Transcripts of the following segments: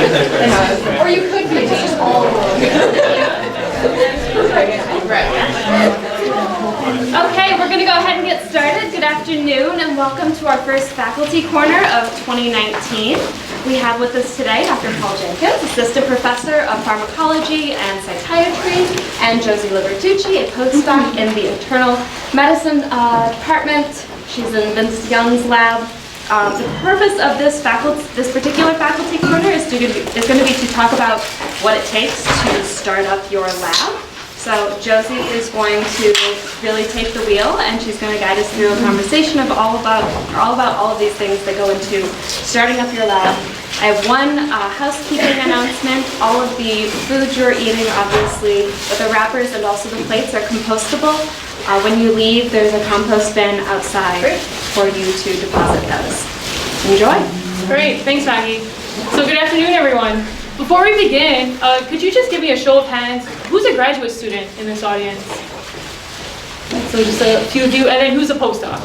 Or you could be just all Okay, we're going to go ahead and get started. Good afternoon and welcome to our first faculty corner of 2019. We have with us today Dr. Paul Jenkins, Assistant Professor of Pharmacology and Psychiatry, and Josie Libertucci, a postdoc in the Internal Medicine Department. She's in Vince Young's lab. The purpose of this particular faculty corner is going to be to talk about what it takes to start up your lab. So Josie is going to really take the wheel, and she's going to guide us through a conversation of all about all of these things that go into starting up your lab. I have one housekeeping announcement. All of the food you're eating, obviously, with the wrappers and also the plates are compostable. When you leave, there's a compost bin outside for you to deposit those. Enjoy. Great, thanks Maggie. So good afternoon everyone. Before we begin, could you just give me a show of hands? Who's a graduate student in this audience? So just a few of you, and then who's a postdoc?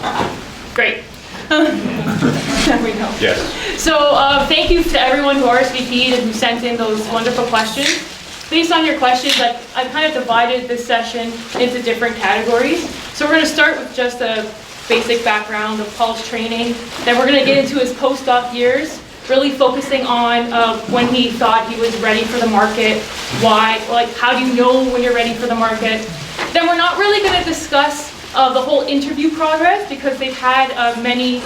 Great. There we go. Yes. So thank you to everyone who RSVP'd and who sent in those wonderful questions. Based on your questions, I've kind of divided this session into different categories. So we're going to start with just a basic background of Paul's training. Then we're going to get into his postdoc years, really focusing on when he thought he was ready for the market, why, like how do you know when you're ready for the market. Then we're not really going to discuss the whole interview progress because they've had many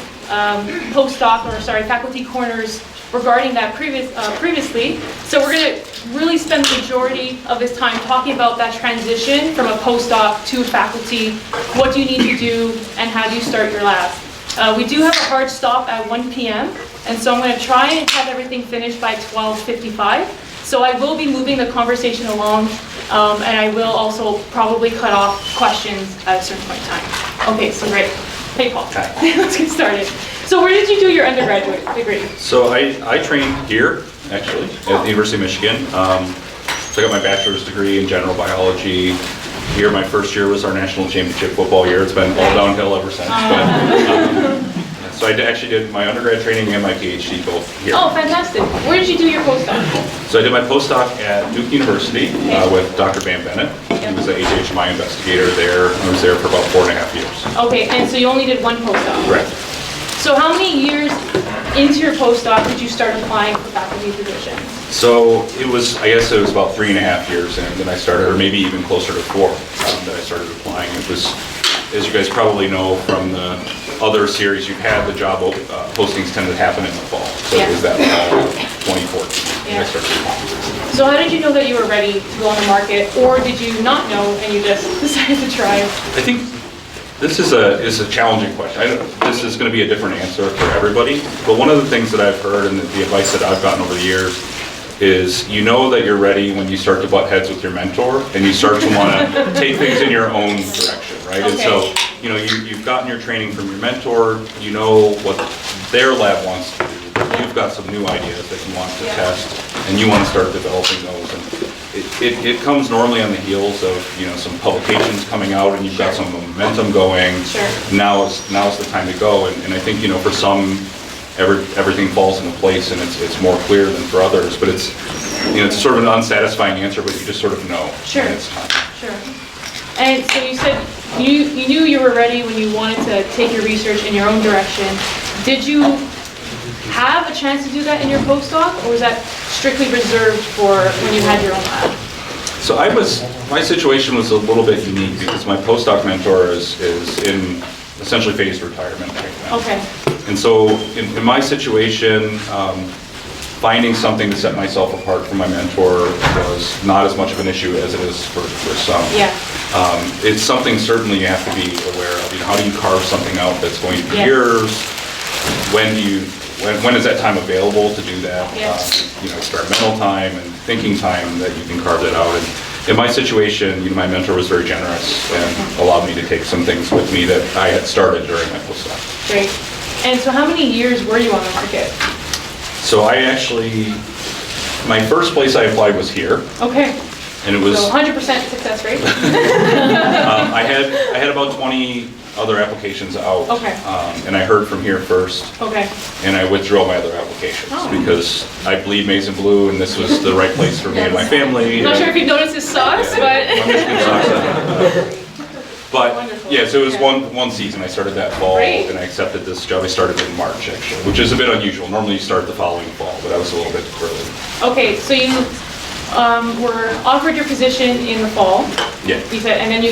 faculty corners regarding that previously. So we're going to really spend the majority of this time talking about that transition from a postdoc to faculty. What do you need to do and how do you start your lab? We do have a hard stop at 1 p.m. and so I'm going to try and have everything finished by 12:55. So I will be moving the conversation along and I will also probably cut off questions at a certain point in time. Okay, so great. Hey Paul, let's get started. So where did you do your undergraduate degree? So I trained here, actually, at the University of Michigan. So I got my bachelor's degree in general biology. Here, my first year was our national championship football year. It's been all downhill ever since. So I actually did my undergrad training and my PhD both here. Oh, fantastic. Where did you do your postdoc? So I did my postdoc at Duke University with Dr. Van Bennett. He was an HHMI investigator there. I was there for about 4.5 years. Okay, and so you only did one postdoc? Correct. So how many years into your postdoc did you start applying for faculty positions? So I guess it was about 3.5 years in that I started, or maybe even closer to 4 that I started applying. It was, as you guys probably know from the other series you've had, the job postings tend to happen in the fall. So it was that fall of 2014 that I started applying. So how did you know that you were ready to go on the market, or did you not know and you just decided to try? I think this is a challenging question. This is going to be a different answer for everybody, but one of the things that I've heard and the advice that I've gotten over the years is you know that you're ready when you start to butt heads with your mentor and you start to want to take things in your own direction, right? Okay. And so, you know, you've gotten your training from your mentor, you know what their lab wants to do, but you've got some new ideas that you want to test and you want to start developing those. And it comes normally on the heels of, you know, some publications coming out and you've got some momentum going. Sure. Now is the time to go. And I think, you know, for some, everything falls into place and it's more clear than for others. But it's, you know, it's sort of an unsatisfying answer, but you just sort of know when it's time. Sure. And so you said you knew you were ready when you wanted to take your research in your own direction. Did you have a chance to do that in your postdoc, or was that strictly reserved for when you had your own lab? So my situation was a little bit unique because my postdoc mentor is in essentially phased retirement right now. Okay. And so in my situation, finding something to set myself apart from my mentor was not as much of an issue as it is for some. Yeah. It's something certainly you have to be aware of. You know, how do you carve something out that's going to be yours? When is that time available to do that? You know, experimental time and thinking time that you can carve that out. And in my situation, you know, my mentor was very generous and allowed me to take some things with me that I had started during my postdoc. Great. And so how many years were you on the market? So I actually, my first place I applied was here. Okay. And it was so 100% success rate. I had about 20 other applications out. Okay. And I heard from here first, Okay. and I withdrew my other applications because I bleed maize and blue, and this was the right place for me and my family. I'm not sure if you've noticed his socks, but. But, Wonderful. yeah, so it was Yeah. one season. I started that fall, Great. and I accepted this job. I started in March, actually, which is a bit unusual. Normally you start the following fall, but I was a little bit early. Okay, so you were offered your position in the fall. Yeah. You said, and then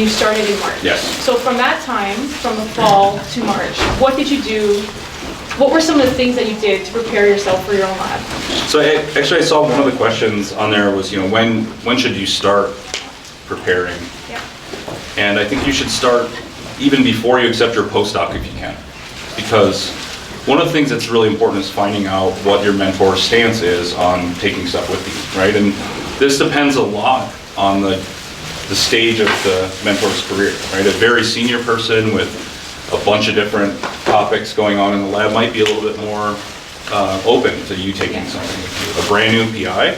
you started in March. Yes. So from that time, from the fall to March, what did you do? What were some of the things that you did to prepare yourself for your own lab? So actually, I saw one of the questions on there was, when should you start preparing? Yeah. And I think you should start even before you accept your postdoc if you can. Because one of the things that's really important is finding out what your mentor's stance is on taking stuff with you, right? And this depends a lot on the stage of the mentor's career, right? A very senior person with a bunch of different topics going on in the lab might be a little bit more open to you taking something with you. A brand new PI,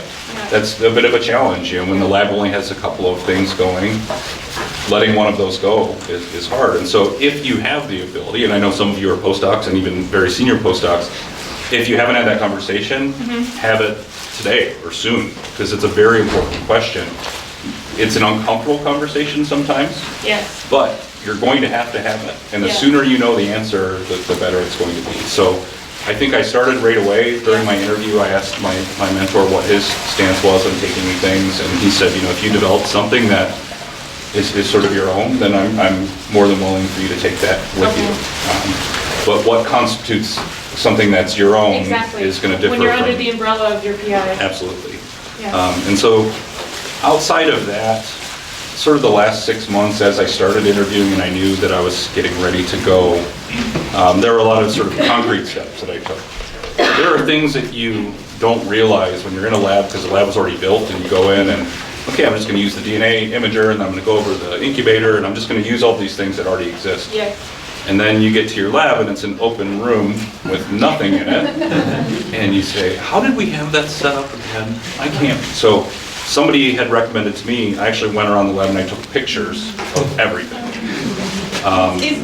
that's a bit of a challenge. When the lab only has a couple of things going, letting one of those go is hard. And so if you have the ability, and I know some of you are postdocs and even very senior postdocs, if you haven't had that conversation, have it today or soon, because it's a very important question. It's an uncomfortable conversation sometimes, Yes. but you're going to have it. And the sooner you know the answer, the better it's going to be. So I think I started right away. During my interview, I asked my mentor what his stance was on taking things, and he said, if you develop something that is sort of your own, then I'm more than willing for you to take that with you. But what constitutes something that's your own Exactly. is going to differ. When you're under from- the umbrella of your PI. Absolutely. Yeah. And so outside of that, sort of the last 6 months as I started interviewing and I knew that I was getting ready to go, there were a lot of sort of concrete steps that I took. There are things that you don't realize when you're in a lab because the lab was already built and you go in and, okay, I'm just going to use the DNA imager and I'm going to go over the incubator and I'm just going to use all these things that already exist. Yeah. And then you get to your lab and it's an open room with nothing in it. And you say, how did we have that set up again? I can't. So somebody had recommended to me, I actually went around the lab and I took pictures of everything.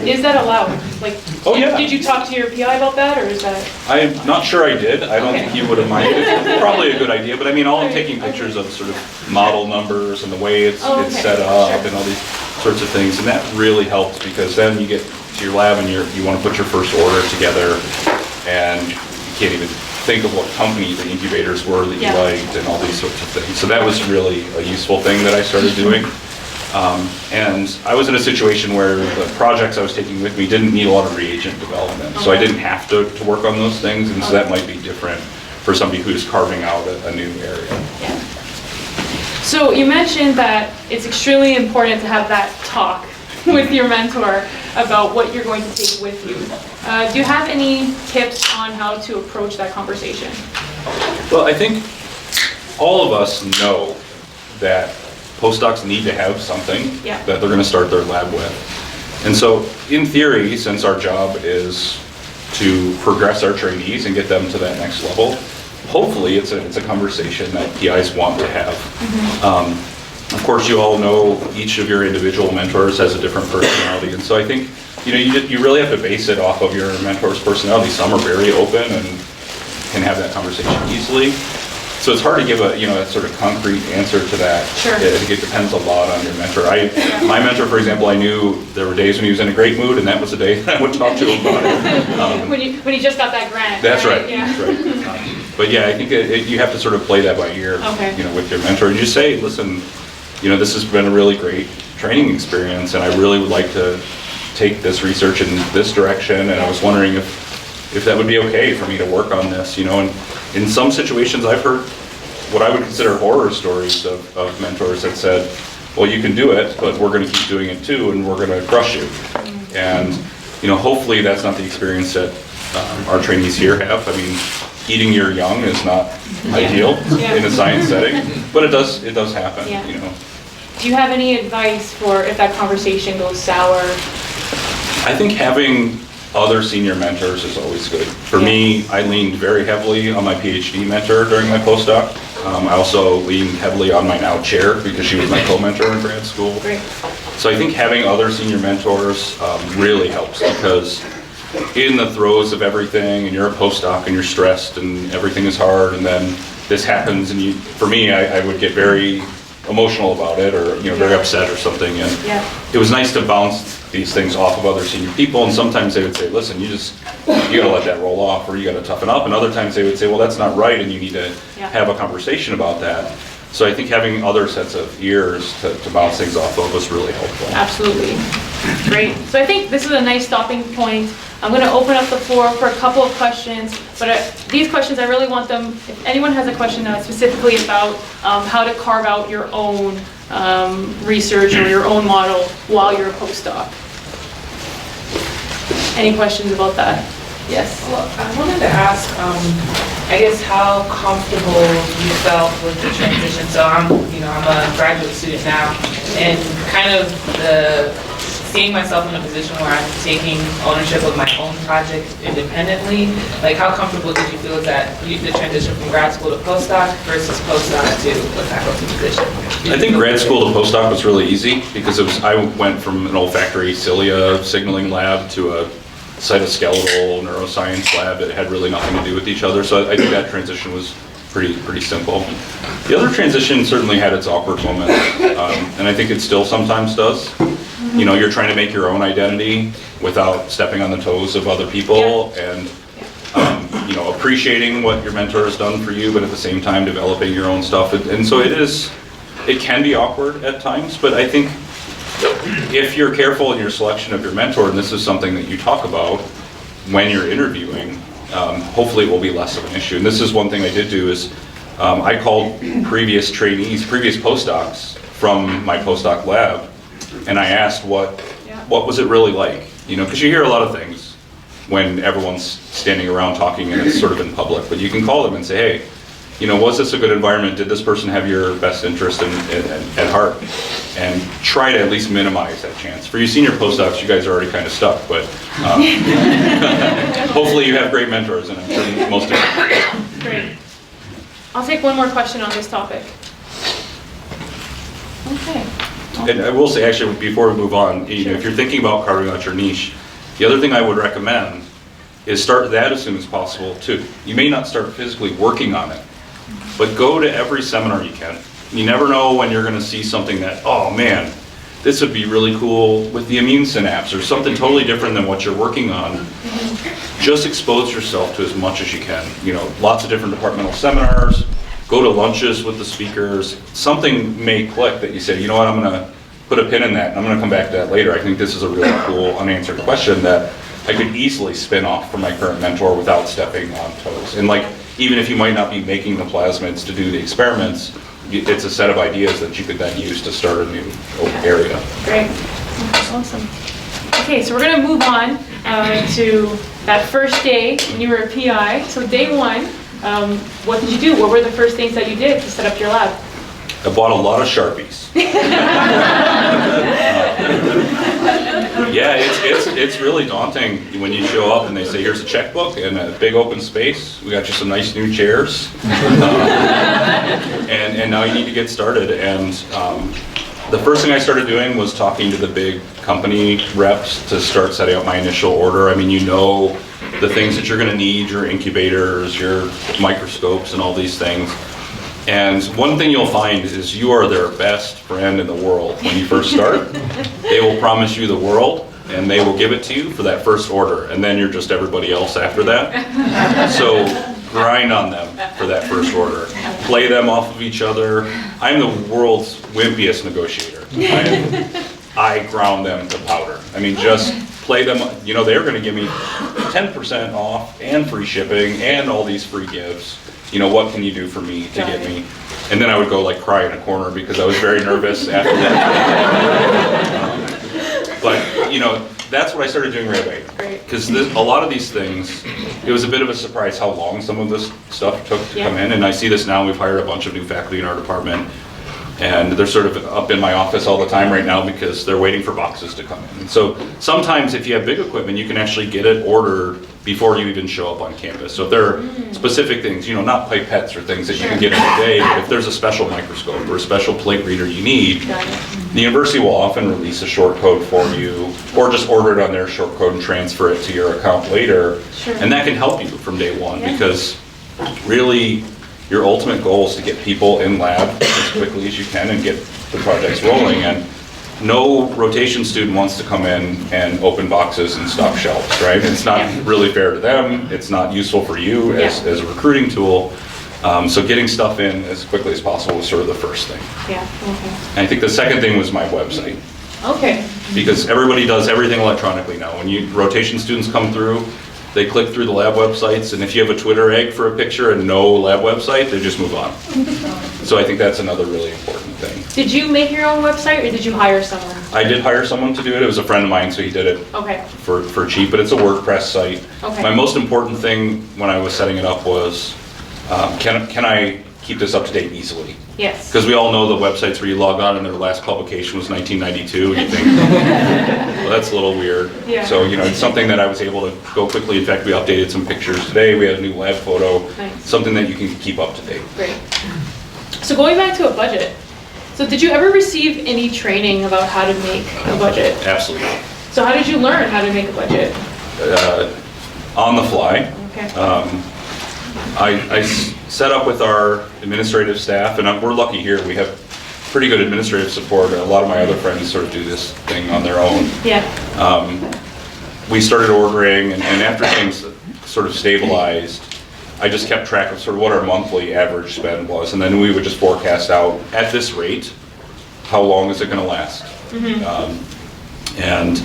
Is that allowed? Like, Oh, yeah. Did you talk to your PI about that, or is that? I'm not sure I did. I don't Okay. think he would have minded. It's probably a good idea, but I mean, all I'm taking pictures of sort of model numbers and the way it's Oh, okay. set up Sure. and all these sorts of things. And that really helps because then you get to your lab and you want to put your first order together and you can't even think of what company the incubators were that you Yeah. liked and all these sorts of things. So that was really a useful thing that I started doing. And I was in a situation where the projects I was taking with me didn't need a lot of reagent development. So I didn't have to work on those things, and so that might be different for somebody who's carving out a new area. Yeah. So you mentioned that it's extremely important to have that talk with your mentor about what you're going to take with you. Do you have any tips on how to approach that conversation? Well, I think all of us know that postdocs need to have something Yeah. that they're going to start their lab with. And so, in theory, since our job is to progress our trainees and get them to that next level, hopefully it's a conversation that PIs want to have. Of course, you all know each of your individual mentors has a different personality, and so I think you really have to base it off of your mentor's personality. Some are very open and can have that conversation easily. So it's hard to give a sort of concrete answer to that. Sure. I think it depends a lot on your mentor. My mentor, for example, I knew there were days when he was in a great mood, and that was the day that I would talk to him about it. When you just got that grant. That's right. Yeah. That's right. But yeah, I think you have to sort of play that by ear. Okay. With your mentor, and just say, listen, this has been a really great training experience, and I really would like to take this research in this direction, and I was wondering if that would be okay for me to work on this, and in some situations I've heard what I would consider horror stories of mentors that said, well, you can do it, but we're going to keep doing it too, and we're going to crush you. And hopefully that's not the experience that our trainees here have. I mean, eating your young is not ideal in a science setting, but it does happen. Yeah. Do you have any advice for if that conversation goes sour? I think having other senior mentors is always good. For me, I leaned very heavily on my PhD mentor during my postdoc. I also leaned heavily on my now chair because she was my co-mentor in grad school. Great. So I think having other senior mentors really helps, because in the throes of everything, and you're a postdoc and you're stressed and everything is hard, and then this happens, and for me, I would get very emotional about it, or very upset or something, and it was nice to bounce these things off of other senior people, and sometimes they would say, listen, you gotta let that roll off, or you gotta toughen up, and other times they would say, well, that's not right, and you need to have a conversation about that. So I think having other sets of ears to bounce things off of was really helpful. Absolutely. Great. So I think this is a nice stopping point. I'm going to open up the floor for a couple of questions, but these questions, I really want them, if anyone has a question specifically about how to carve out your own research or your own model while you're a postdoc. Any questions about that? Yes? Well, I wanted to ask, I guess, how comfortable you felt with the transition. So I'm a graduate student now, and kind of seeing myself in a position where I'm taking ownership of my own project independently. Like, how comfortable did you feel with that, the transition from grad school to postdoc versus postdoc to a faculty position? I think grad school to postdoc was really easy, because I went from an olfactory cilia signaling lab to a cytoskeletal neuroscience lab that had really nothing to do with each other. So I think that transition was pretty simple. The other transition certainly had its awkward moments, and I think it still sometimes does. You're trying to make your own identity without stepping on the toes of other people, and appreciating what your mentor has done for you, but at the same time developing your own stuff. And so it can be awkward at times, but I think if you're careful in your selection of your mentor, and this is something that you talk about when you're interviewing, hopefully it will be less of an issue. And this is one thing I did do is I called previous trainees, previous postdocs from my postdoc lab, and I asked what was it really like? Because you hear a lot of things when everyone's standing around talking and it's sort of in public, but you can call them and say, hey, was this a good environment? Did this person have your best interest at heart? And try to at least minimize that chance. For you senior postdocs, you guys are already kind of stuck, but hopefully you have great mentors, and I'm sure most of you. Great. I'll take one more question on this topic. Okay. And I will say, actually, before we move on, if you're thinking about carving out your niche, the other thing I would recommend is start that as soon as possible, too. You may not start physically working on it, but go to every seminar you can. You never know when you're going to see something that, oh man, this would be really cool with the immune synapse, or something totally different than what you're working on. Just expose yourself to as much as you can. Lots of different departmental seminars, go to lunches with the speakers. Something may click that you say, you know what, I'm going to put a pin in that, and I'm going to come back to that later. I think this is a really cool unanswered question that I could easily spin off from my current mentor without stepping on toes. And even if you might not be making the plasmids to do the experiments, it's a set of ideas that you could then use to start a new area. Great. Awesome. Okay, so we're going to move on to that first day when you were a PI. So day one, what did you do? What were the first things that you did to set up your lab? I bought a lot of Sharpies. Yeah, it's really daunting when you show up and they say, here's a checkbook and a big open space. We got you some nice new chairs. And now you need to get started. And the first thing I started doing was talking to the big company reps to start setting up my initial order. I mean, the things that you're going to need, your incubators, your microscopes, and all these things. And one thing you'll find is you are their best friend in the world when you first start. They will promise you the world, and they will give it to you for that first order, and then you're just everybody else after that. So grind on them for that first order. Play them off of each other. I'm the world's wimpiest negotiator. I ground them to powder. I mean, just play them. They're going to give me 10% off and free shipping and all these free gifts. What can you do for me to get me? And then I would go cry in a corner because I was very nervous after that. But that's what I started doing right away. Because a lot of these things, it was a bit of a surprise how long some of this stuff took to come in. And I see this now. We've hired a bunch of new faculty in our department. And they're sort of up in my office all the time right now because they're waiting for boxes to come in. And so sometimes if you have big equipment, you can actually get it ordered before you even show up on campus. So if there are specific things, not pipettes or things that you can get in a day, but if there's a special microscope or a special plate reader you need, The university will often release a short code for you, or just order it on their short code and transfer it to your account later. Sure. And that can help you from day one, Yeah. because really your ultimate goal is to get people in lab as quickly as you can and get the projects rolling. And no rotation student wants to come in and open boxes and stock shelves, right? It's not really fair to them. It's not useful for you as a recruiting tool. So getting stuff in as quickly as possible was sort of the first thing. Yeah, okay. And I think the second thing was my website. Okay. Because everybody does everything electronically now. When rotation students come through, they click through the lab websites, and if you have a Twitter egg for a picture and no lab website, they just move on. So I think that's another really important thing. Did you make your own website, or did you hire someone? I did hire someone to do it. It was a friend of mine, so he did it Okay. for cheap, but it's a WordPress site. Okay. My most important thing when I was setting it up was, can I keep this up to date easily? Yes. Because we all know the websites where you log on and their last publication was 1992, and you think, well, that's a little weird. Yeah. So, it's something that I was able to go quickly. In fact, we updated some pictures today. We had a new lab photo. Nice. Something that you can keep up to date. Great. So going back to a budget. So did you ever receive any training about how to make a budget? Absolutely. So how did you learn how to make a budget? On the fly. Okay. I set up with our administrative staff, and we're lucky here. We have pretty good administrative support. A lot of my other friends sort of do this thing on their own. Yeah. We started ordering, and after things sort of stabilized, I just kept track of sort of what our monthly average spend was, and then we would just forecast out, at this rate, how long is it going to last? And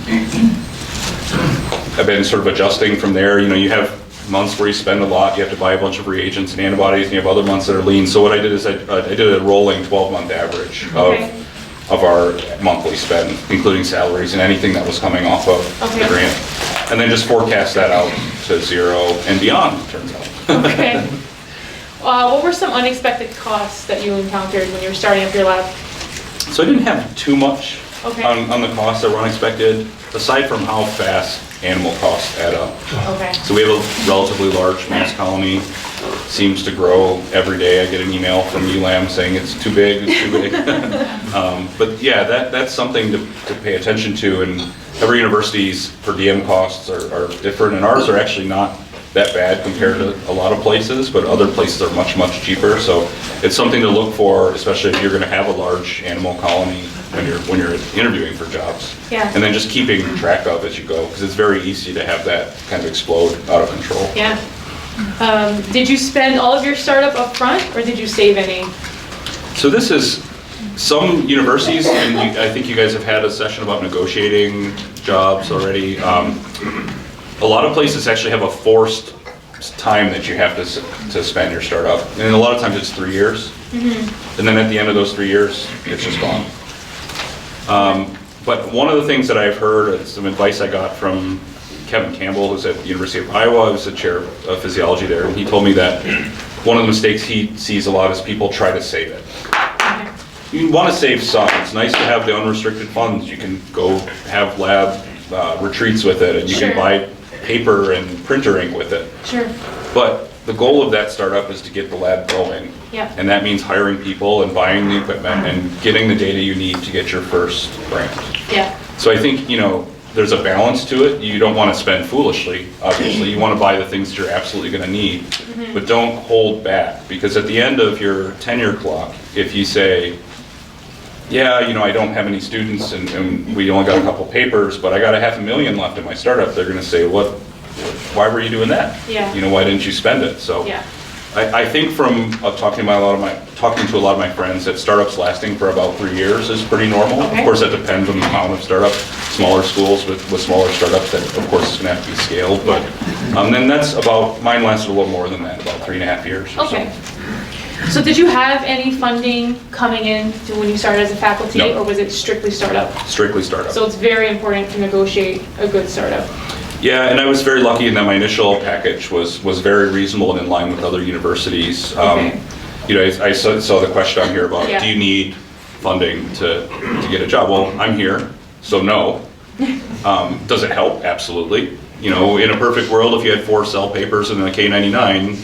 I've been sort of adjusting from there. You have months where you spend a lot, you have to buy a bunch of reagents and antibodies, and you have other months that are lean. So what I did is I did a rolling 12-month average of our monthly spend, including salaries and anything that was coming off of the grant. And then just forecast that out to zero and beyond, it turns out. Okay. What were some unexpected costs that you encountered when you were starting up your lab? So I didn't have too much Okay. on the costs that were unexpected, aside from how fast animal costs add up. Okay. So we have a relatively large mouse colony, seems to grow every day. I get an email from ULAM saying it's too big, it's too big. But yeah, that's something to pay attention to, and every university's per diem costs are different, and ours are actually not that bad compared to a lot of places, but other places are much, much cheaper. So it's something to look for, especially if you're going to have a large animal colony when you're interviewing for jobs. Yeah. And then just keeping track of as you go, because it's very easy to have that kind of explode out of control. Yeah. Did you spend all of your startup up front, or did you save any? So this is some universities, and I think you guys have had a session about negotiating jobs already. A lot of places actually have a forced time that you have to spend your startup, and a lot of times it's 3 years. And then at the end of those 3 years, it's just gone. But one of the things that I've heard, some advice I got from Kevin Campbell, who's at the University of Iowa, I was the chair of physiology there, and he told me that one of the mistakes he sees a lot is people try to save it. You want to save some. It's nice to have the unrestricted funds. You can go have lab retreats with it, and you can buy paper and printer ink with it. Sure. But the goal of that startup is to get the lab going. Yeah. And that means hiring people and buying the equipment and getting the data you need to get your first grant. Yeah. So I think, there's a balance to it. You don't want to spend foolishly, obviously. You want to buy the things that you're absolutely going to need. But don't hold back, because at the end of your tenure clock, if you say, yeah, I don't have any students and we only got a couple papers, but I got $500,000 left in my startup, they're going to say, why were you doing that? Yeah. Why didn't you spend it? So Yeah. I think from talking to a lot of my friends, that startups lasting for about 3 years is pretty normal. Okay. Of course, that depends on the amount of startup. Smaller schools with smaller startups, that of course is going to have to be scaled. But then that's mine lasted a little more than that, about 3.5 years or Okay. So did you have any funding coming in to when you started as a faculty, No. or was it strictly startup? Strictly startup. So it's very important to negotiate a good startup. Yeah, and I was very lucky in that my initial package was very reasonable and in line with other universities. Okay. I saw the question on here about, Yeah. do you need funding to get a job? Well, I'm here, so no. Does it help? Absolutely. In a perfect world, if you had 4 cell papers and a K-99,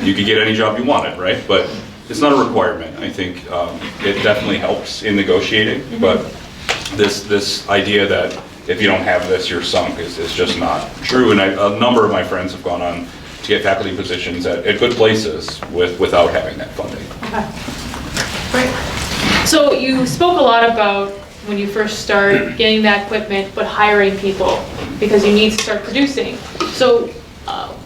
you could get any job you wanted, right? But it's not a requirement. I think it definitely helps in negotiating, but this idea that if you don't have this, you're sunk is just not true. And a number of my friends have gone on to get faculty positions at good places without having that funding. Okay. Great. So you spoke a lot about when you first start getting that equipment, but hiring people because you need to start producing. So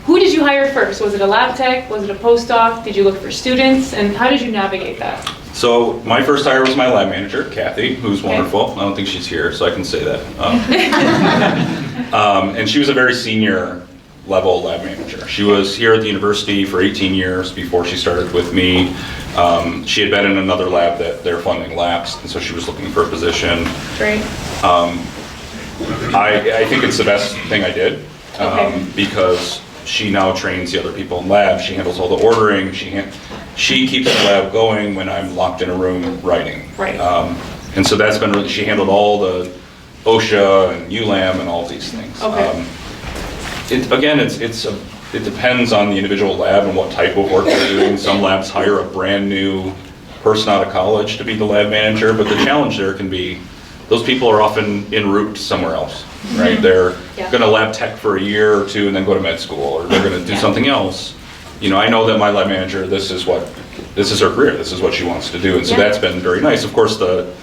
who did you hire first? Was it a lab tech? Was it a postdoc? Did you look for students? And how did you navigate that? So my first hire was my lab manager, Kathy, who's wonderful. I don't think she's here, so I can say that. And she was a very senior level lab manager. She was here at the university for 18 years before she started with me. She had been in another lab that their funding lapsed, and so she was looking for a position. Great. I think it's the best thing I did because she now trains the other people in lab. She handles all the ordering. She keeps the lab going when I'm locked in a room writing. Right. And so that's been really, she handled all the OSHA and ULAM and all these things. Okay. It depends on the individual lab and what type of work they're doing. Some labs hire a brand new person out of college to be the lab manager, but the challenge there can be those people are often en route somewhere else, right? They're going to lab tech for a year or two and then go to med school, or they're going to do something else. You know, I know that my lab manager, this is her career, this is what she wants to do, and so that's been very nice. Of course, the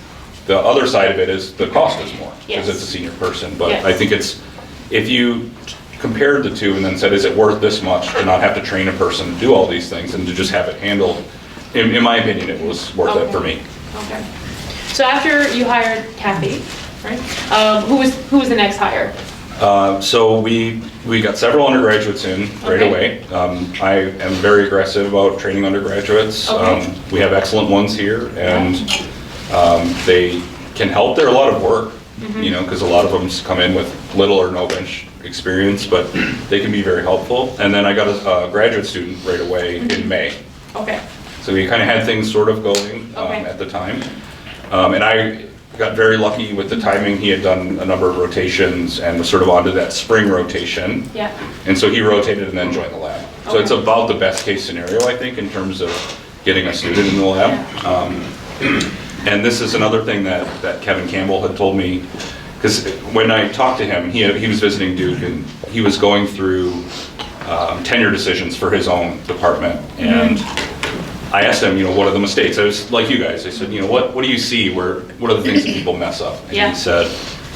other side of it is the cost is more because it's a senior person, but I think if you compared the two and then said, is it worth this much to not have to train a person to do all these things and to just have it handled, in my opinion, it was worth it for me. Okay. So after you hired Kathy, right? Who was the next hire? So we got several undergraduates in right away. I am very aggressive about training undergraduates. We have excellent ones here, and they can help. They're a lot of work, you know, because a lot of them come in with little or no bench experience, but they can be very helpful. And then I got a graduate student right away in May. Okay. So we kind of had things sort of going at the time. And I got very lucky with the timing. He had done a number of rotations and was sort of onto that spring rotation. Yeah. And so he rotated and then joined the lab. So it's about the best case scenario, I think, in terms of getting a student in the lab. And this is another thing that Kevin Campbell had told me, because when I talked to him, he was visiting Duke and he was going through tenure decisions for his own department. And I asked him, you know, what are the mistakes? I was like you guys. I said, you know, what do you see? What are the things that people mess up? And he said,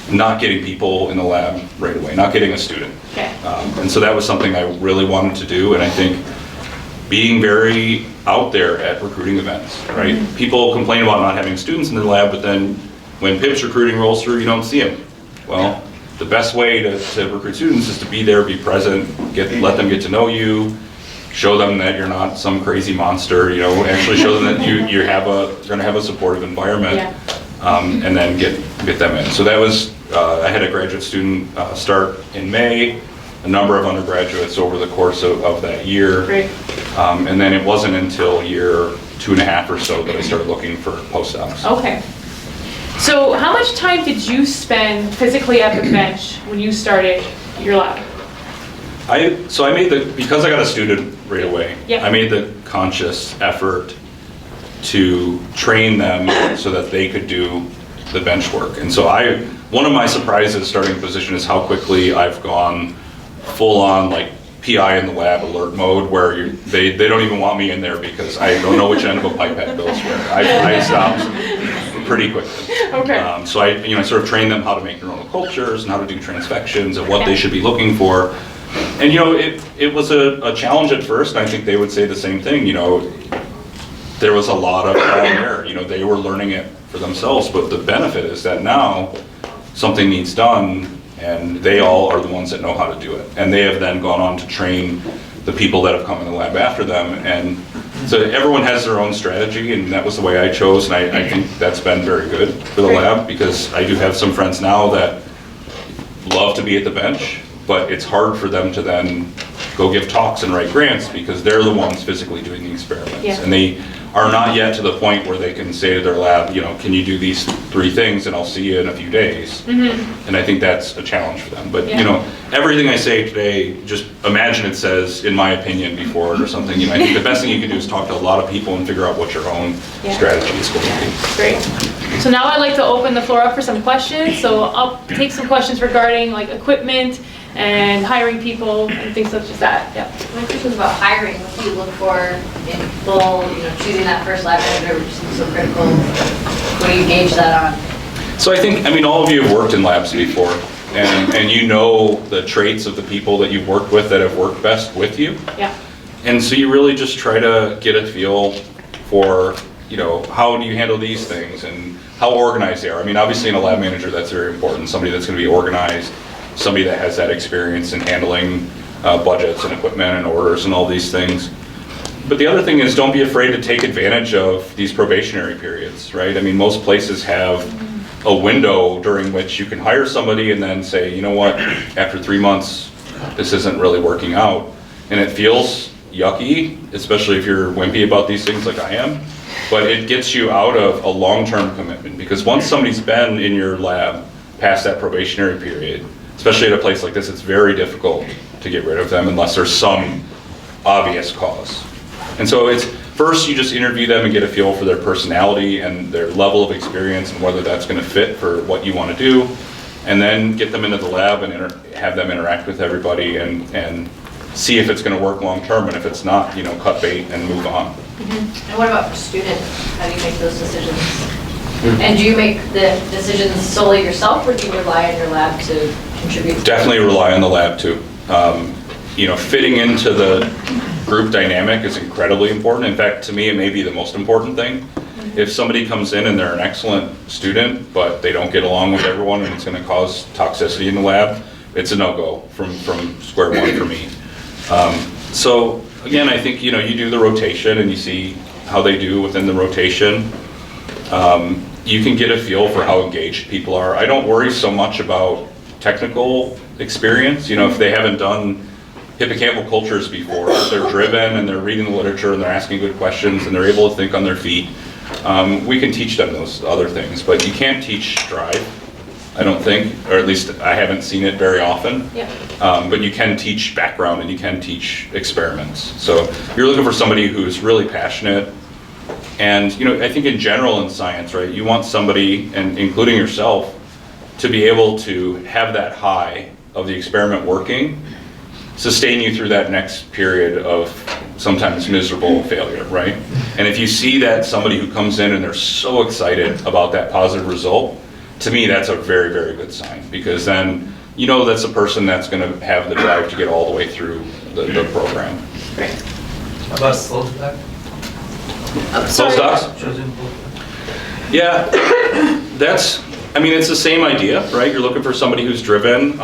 not getting people in the lab right away, not getting a student. And so that was something I really wanted to do. And I think being very out there at recruiting events, right? People complain about not having students in their lab, but then when PIPS recruiting rolls through, you don't see them. Well, the best way to recruit students is to be there, be present, let them get to know you, show them that you're not some crazy monster, you know, actually show them that you're going to have a supportive environment, and then get them in. So that was, I had a graduate student start in May, a number of undergraduates over the course of that year. Great. And then it wasn't until year 2.5 or so that I started looking for postdocs. Okay. So how much time did you spend physically at the bench when you started your lab? Because I got a student right away, I made the conscious effort to train them so that they could do the bench work. And so one of my surprises starting a position is how quickly I've gone full on like PI in the lab alert mode, where they don't even want me in there because I don't know which end of a pipette goes where. I stopped pretty quickly. Okay. So I sort of trained them how to make neuronal cultures and how to do transfections and what they should be looking for. And you know, it was a challenge at first. I think they would say the same thing. You know, there was a lot of trial and error. You know, they were learning it for themselves, but the benefit is that now something needs done, and they all are the ones that know how to do it. And they have then gone on to train the people that have come in the lab after them. And so everyone has their own strategy, and that was the way I chose. And I think that's been very good for the lab, because I do have some friends now that love to be at the bench, but it's hard for them to then go give talks and write grants because they're the ones physically doing the experiments. And they are not yet to the point where they can say to their lab, can you do these 3 things and I'll see you in a few days. And I think that's a challenge for them. But everything I say today, just imagine it says, in my opinion, before it or something. I think the best thing you can do is talk to a lot of people and figure out what your own strategy is going to be. Great. So now I'd like to open the floor up for some questions. So I'll take some questions regarding like equipment and hiring people and things such as that. Yeah. My question is about hiring. What do you look for in people, choosing that first lab manager, which seems so critical? What do you gauge that on? So I think, all of you have worked in labs before, and you know the traits of the people that you've worked with that have worked best with you. Yeah. And so you really just try to get a feel for, how do you handle these things and how organized they are. Obviously in a lab manager, that's very important. Somebody that's going to be organized, somebody that has that experience in handling budgets and equipment and orders and all these things. But the other thing is, don't be afraid to take advantage of these probationary periods, right? Most places have a window during which you can hire somebody and then say, you know what, after 3 months, this isn't really working out. And it feels yucky, especially if you're wimpy about these things like I am. But it gets you out of a long-term commitment, because once somebody's been in your lab past that probationary period, especially at a place like this, it's very difficult to get rid of them unless there's some obvious cause. And so it's, first you just interview them and get a feel for their personality and their level of experience and whether that's going to fit for what you want to do. And then get them into the lab and have them interact with everybody and see if it's going to work long term, and if it's not, cut bait and move on. And what about for students? How do you make those decisions? And do you make the decisions solely yourself, or do you rely on your lab to contribute? Definitely rely on the lab too. Fitting into the group dynamic is incredibly important. In fact, to me, it may be the most important thing. If somebody comes in and they're an excellent student, but they don't get along with everyone and it's going to cause toxicity in the lab, it's a no-go from square one for me. So again, I think, you do the rotation and you see how they do within the rotation. You can get a feel for how engaged people are. I don't worry so much about technical experience. If they haven't done hippocampal cultures before, if they're driven and they're reading the literature and they're asking good questions and they're able to think on their feet, we can teach them those other things. But you can't teach drive, I don't think, or at least I haven't seen it very often. Yeah. But you can teach background and you can teach experiments. So you're looking for somebody who's really passionate. And I think in general in science, right, you want somebody, and including yourself, to be able to have that high of the experiment working, sustain you through that next period of sometimes miserable failure, right? And if you see that somebody who comes in and they're so excited about that positive result, to me that's a very, very good sign, because then that's a person that's going to have the drive to get all the way through the program. Great. How about postdoc? Postdocs? Chosen postdoc? Yeah, it's the same idea, right? You're looking for somebody who's driven.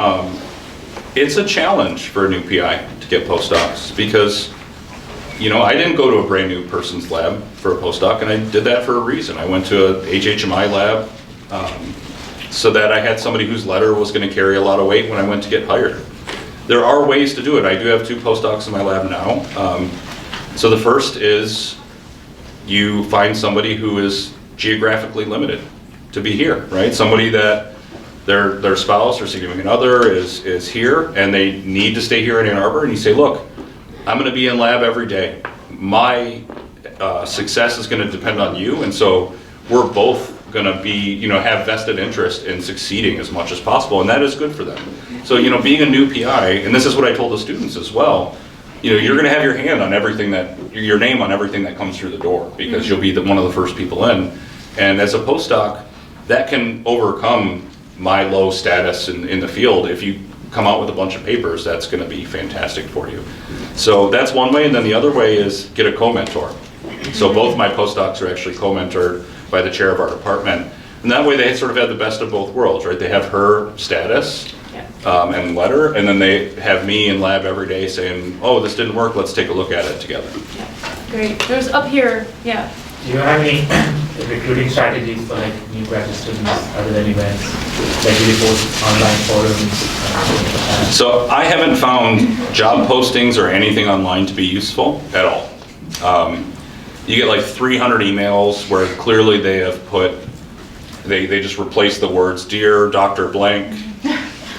It's a challenge for a new PI to get postdocs, because I didn't go to a brand new person's lab for a postdoc, and I did that for a reason. I went to a HHMI lab so that I had somebody whose letter was going to carry a lot of weight when I went to get hired. There are ways to do it. I do have 2 postdocs in my lab now. So the first is you find somebody who is geographically limited to be here, right? Somebody that their spouse or significant other is here and they need to stay here in Ann Arbor, and you say, look, I'm going to be in lab every day. My success is going to depend on you, and so we're both going to be, have vested interest in succeeding as much as possible, and that is good for them. So, being a new PI, and this is what I told the students as well, you're going to have your hand on everything your name on everything that comes through the door, because you'll be one of the first people in. And as a postdoc, that can overcome my low status in the field. If you come out with a bunch of papers, that's going to be fantastic for you. So that's one way, and then the other way is get a co-mentor. So both my postdocs are actually co-mentored by the chair of our department. And that way they sort of have the best of both worlds, right? They have her status and letter, and then they have me in lab every day saying, oh, this didn't work, let's take a look at it together. Yeah. Great. There's up here, yeah. Do you have any recruiting strategies for new graduate students other than events? Like you post online forums? So I haven't found job postings or anything online to be useful at all. you get like 300 emails where clearly they have put, they just replace the words, "Dear Dr. Blank,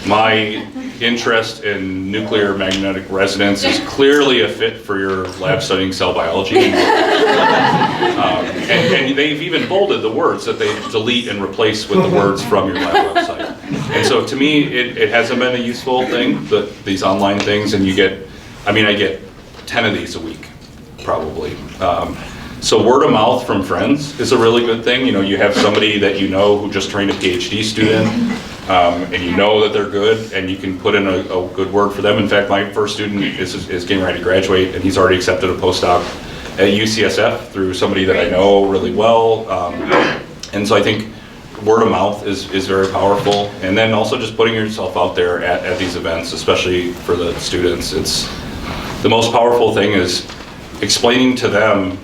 my interest in nuclear magnetic resonance is clearly a fit for your lab studying cell biology." And they've even bolded the words that they delete and replace with the words from your lab website. And so to me, it hasn't been a useful thing, these online things, and you get, I get 10 of these a week, probably. So word of mouth from friends is a really good thing. You have somebody that you know who just trained a PhD student, and you know that they're good, and you can put in a good word for them. In fact, my first student is getting ready to graduate, and he's already accepted a postdoc at UCSF through somebody that I know really well. And so I think word of mouth is very powerful. And then also just putting yourself out there at these events, especially for the students. It's the most powerful thing is explaining to them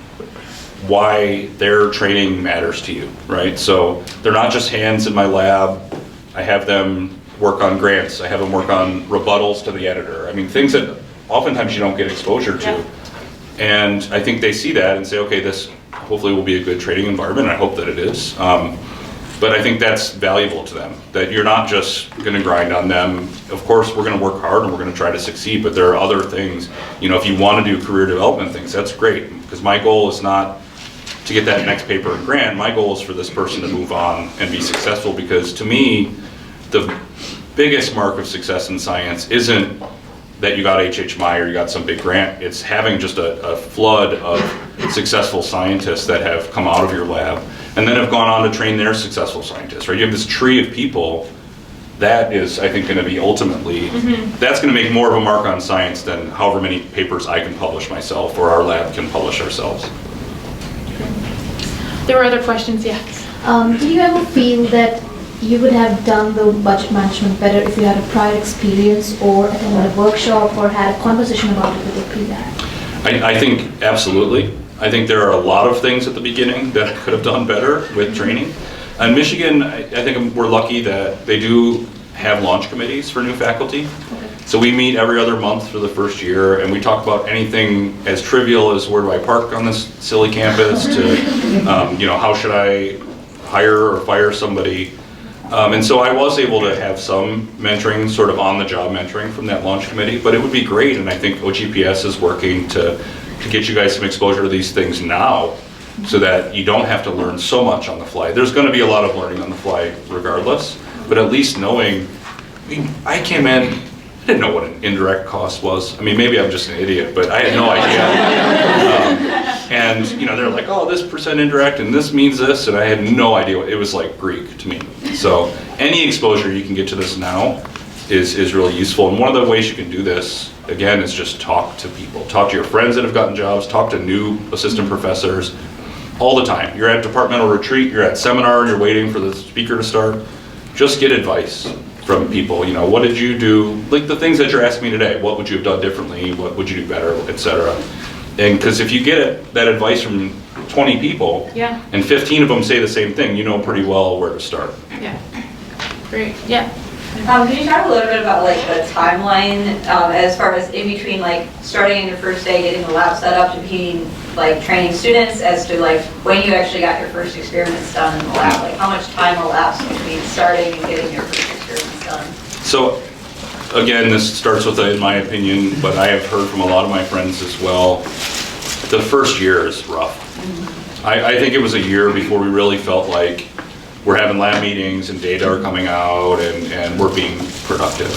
why their training matters to you, right? So they're not just hands in my lab. I have them work on grants. I have them work on rebuttals to the editor. Things that oftentimes you don't get exposure to. Yeah. And I think they see that and say, okay, this hopefully will be a good training environment. I hope that it is. But I think that's valuable to them, that you're not just going to grind on them. Of course, we're going to work hard and we're going to try to succeed, but there are other things. If you want to do career development things, that's great. Because my goal is not to get that next paper and grant. My goal is for this person to move on and be successful, because to me, the biggest mark of success in science isn't that you got HHMI or you got some big grant. It's having just a flood of successful scientists that have come out of your lab and then have gone on to train their successful scientists, right? You have this tree of people. That is, I think, going to be ultimately, that's going to make more of a mark on science than however many papers I can publish myself or our lab can publish ourselves. There were other questions, yes. Do you ever feel that you would have done the budget management better if you had a prior experience or attended a workshop or had a conversation about it with your pre-lab? I think absolutely. I think there are a lot of things at the beginning that I could have done better with training. In Michigan, I think we're lucky that they do have launch committees for new faculty. Okay. So we meet every other month for the first year, and we talk about anything as trivial as where do I park on this silly campus to, how should I hire or fire somebody. And so I was able to have some mentoring, sort of on-the-job mentoring from that launch committee, but it would be great, and I think OGPS is working to get you guys some exposure to these things now so that you don't have to learn so much on the fly. There's going to be a lot of learning on the fly regardless, but at least knowing, I came in, I didn't know what an indirect cost was. Maybe I'm just an idiot, but I had no idea. And they're like, oh, this percent indirect and this means this, and I had no idea. It was like Greek to me. So any exposure you can get to this now is really useful. And one of the ways you can do this, again, is just talk to people. Talk to your friends that have gotten jobs, talk to new assistant professors all the time. You're at departmental retreat, you're at seminar, and you're waiting for the speaker to start. Just get advice from people. What did you do? Like the things that you're asking me today, what would you have done differently? What would you do better, etc. And because if you get that advice from 20 people, Yeah. and 15 of them say the same thing, you know pretty well where to start. Yeah. Great. Yeah. Can you talk a little bit about the timeline as far as in between starting in your first day, getting the lab set up, to being training students, as to when you actually got your first experiments done in the lab? How much time elapsed between starting and getting your first experiments done? So again, this starts with in my opinion, but I have heard from a lot of my friends as well, the first year is rough. I think it was a year before we really felt like we're having lab meetings and data are coming out and we're being productive.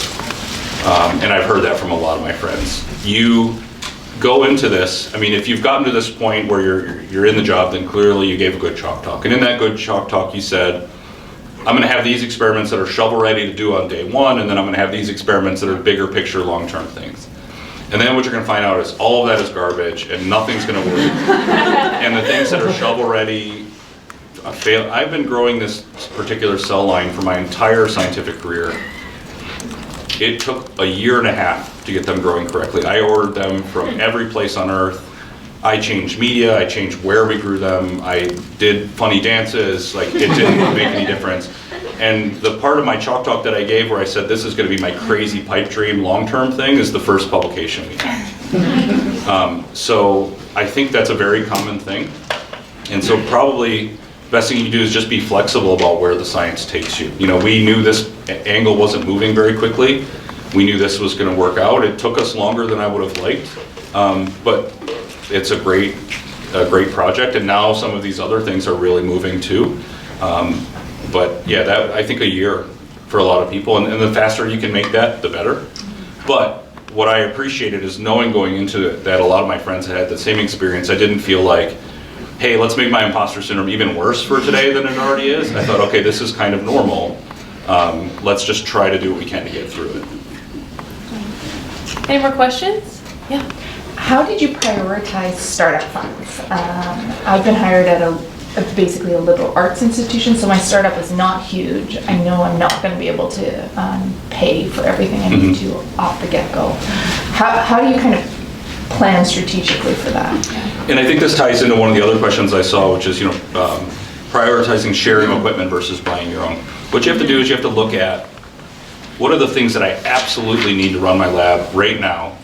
And I've heard that from a lot of my friends. You go into this, if you've gotten to this point where you're in the job, then clearly you gave a good chalk talk. And in that good chalk talk you said, I'm going to have these experiments that are shovel ready to do on day one, and then I'm going to have these experiments that are bigger picture long-term things. And then what you're going to find out is all of that is garbage and nothing's going to work. And the things that are shovel ready fail. I've been growing this particular cell line for my entire scientific career. It took a year and a half to get them growing correctly. I ordered them from every place on earth. I changed media, I changed where we grew them, I did funny dances, it didn't make any difference. And the part of my chalk talk that I gave where I said this is going to be my crazy pipe dream long-term thing is the first publication we had. So I think that's a very common thing. And so probably the best thing you can do is just be flexible about where the science takes you. You know, we knew this angle wasn't moving very quickly. We knew this was going to work out. It took us longer than I would have liked, but it's a great project. And now some of these other things are really moving too. But yeah, that I think a year for a lot of people, and the faster you can make that, the better. But what I appreciated is knowing going into it that a lot of my friends had the same experience. I didn't feel like, hey, let's make my imposter syndrome even worse for today than it already is. I thought, okay, this is kind of normal. Let's just try to do what we can to get through it. Any more questions? Yeah. How did you prioritize startup funds? I've been hired at basically a liberal arts institution, so my startup is not huge. I know I'm not going to be able to pay for everything I need to off the get-go. How do you kind of plan strategically for that? And I think this ties into one of the other questions I saw, which is, prioritizing sharing equipment versus buying your own. What you have to do is you have to look at what are the things that I absolutely need to run my lab right now,